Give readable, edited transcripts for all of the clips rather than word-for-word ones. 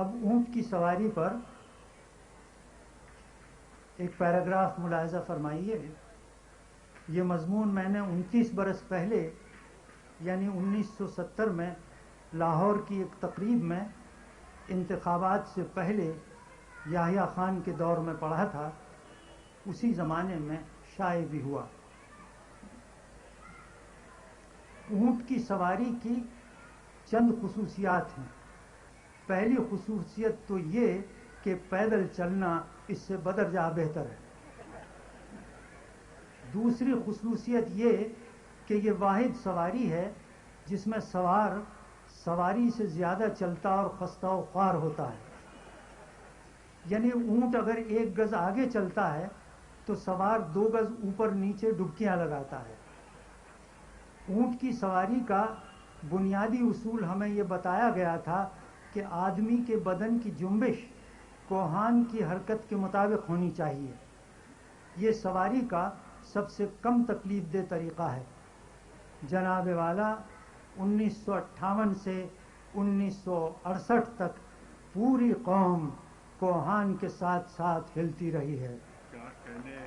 اب اونٹ کی سواری پر ایک پیراگراف ملاحظہ فرمائیے. یہ مضمون میں نے 29 برس پہلے یعنی 1970 میں لاہور کی ایک تقریب میں انتخابات سے پہلے یحییٰ خان کے دور میں پڑھا تھا. اسی زمانے میں شائع بھی ہوا. اونٹ کی سواری کی چند خصوصیات ہیں. پہلی خصوصیت تو یہ کہ پیدل چلنا اس سے بدرجہ بہتر ہے. دوسری خصوصیت یہ کہ یہ واحد سواری ہے جس میں سوار سواری سے زیادہ چلتا اور خستہ و خوار ہوتا ہے. یعنی اونٹ اگر 1 گز آگے چلتا ہے تو سوار 2 گز اوپر نیچے ڈبکیاں لگاتا ہے. اونٹ کی سواری کا بنیادی اصول ہمیں یہ بتایا گیا تھا کہ آدمی کے بدن کی جنبش کوہان کی حرکت کے مطابق ہونی چاہیے. یہ سواری کا سب سے کم تکلیف دہ طریقہ ہے. جناب والا 1958 سے 1968 تک پوری قوم کوہان کے ساتھ ساتھ ہلتی رہی ہے. کیا کہنے.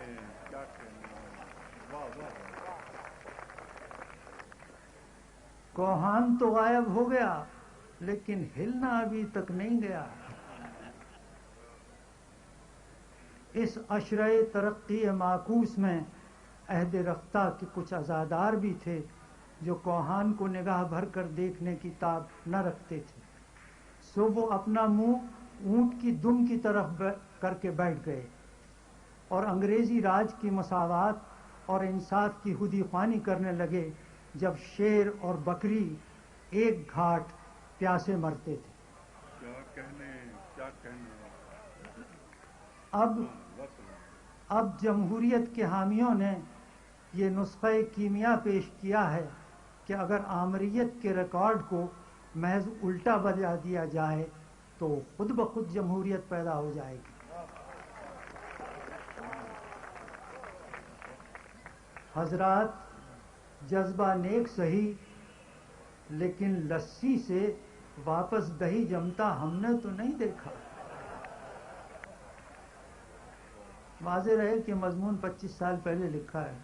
واہ واہ. کوہان تو غائب ہو گیا لیکن ہلنا ابھی تک نہیں گیا. اس عشرہ ترقی معکوس میں عہد رفتہ کے کچھ عزادار بھی تھے جو کوہان کو نگاہ بھر کر دیکھنے کی طاقت نہ رکھتے تھے. سو وہ اپنا منہ اونٹ کی دم کی طرف کر کے بیٹھ گئے اور انگریزی راج کی مساوات اور انصاف کی خودی خوانی کرنے لگے جب شیر اور بکری ایک گھاٹ پیاسے مرتے تھے. کیا کہنے. اب جمہوریت کے حامیوں نے یہ نسخہ کیمیا پیش کیا ہے کہ اگر آمریت کے ریکارڈ کو محض الٹا بجا دیا جائے تو خود بخود جمہوریت پیدا ہو جائے گی. حضرات، جذبہ نیک سہی لیکن لسی سے واپس دہی جمتا ہم نے تو نہیں دیکھا. واضح رہے کہ مضمون 25 سال پہلے لکھا ہے.